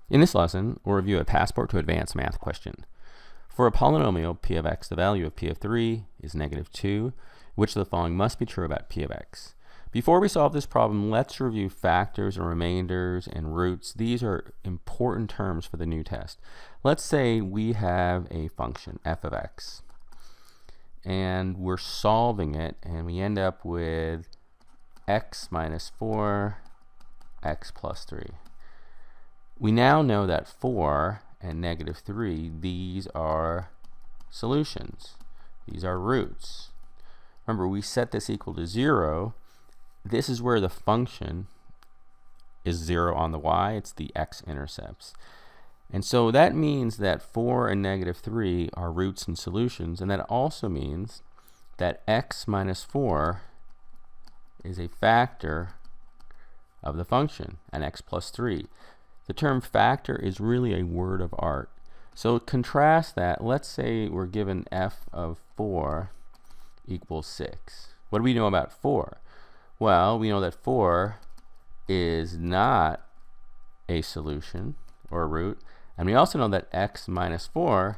In this lesson, we'll review a Passport to Advanced math question. For a polynomial p of x, the value of p of 3 is -2. Which of the following must be true about p of x? Before we solve this problem, let's review factors and remainders and roots. These are important terms for the new test. Let's say we have a function, f of x, and we're solving it, and we end up with x minus 4, x plus 3. We now know that 4 and -3, these are solutions. These are roots. Remember, we set this equal to 0. This is where the function is 0 on the y. It's the x-intercepts. And so that means that 4 and -3 are roots and solutions. And that also means that x minus 4 is a factor of the function, and x plus 3. The term factor is really a word of art. So contrast that. Let's say we're given f of 4 equals 6. What do we know about 4? Well, we know that 4 is not a solution or a root, and we also know that x minus 4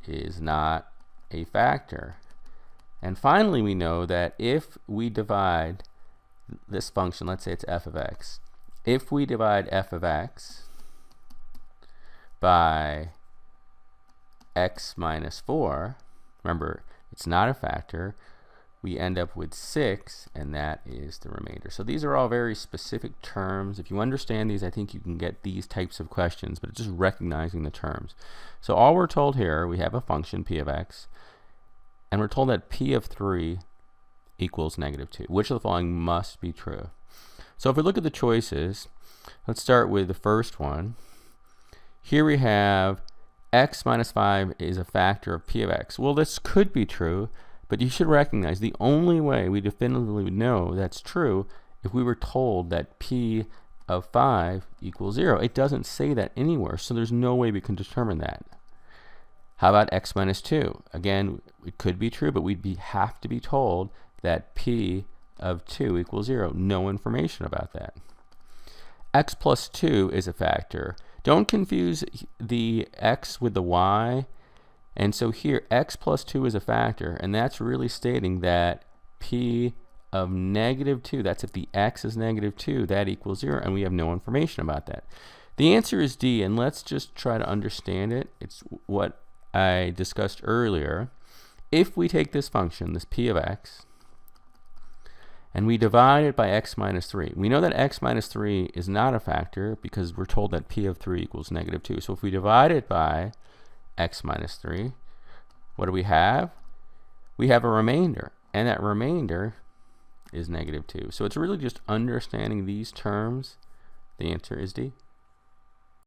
is not a factor. And finally, we know that if we divide this function, let's say it's f of x, if we divide f of x by x minus 4, remember, it's not a factor, we end up with 6, and that is the remainder. So these are all very specific terms. If you understand these, I think you can get these types of questions, but it's just recognizing the terms. So all we're told here, we have a function, p of x, and we're told that p of 3 equals -2. Which of the following must be true? So if we look at the choices, let's start with the first one. Here we have x minus 5 is a factor of p of x. Well, this could be true, but you should recognize the only way we definitively know that's true if we were told that p of 5 equals 0. It doesn't say that anywhere, so there's no way we can determine that. How about x minus 2? Again, it could be true, but we'd have to be told that p of 2 equals 0. No information about that. X plus 2 is a factor. Don't confuse the x with the y. And so here, x plus 2 is a factor, and that's really stating that p of -2, that's if the x is -2, that equals 0, and we have no information about that. The answer is D, and let's just try to understand it. It's what I discussed earlier. If we take this function, this p of x, and we divide it by x minus 3. We know that x minus 3 is not a factor because we're told that p of 3 equals -2. So if we divide it by x minus 3, what do we have? We have a remainder, and that remainder is -2. So it's really just understanding these terms. The answer is D.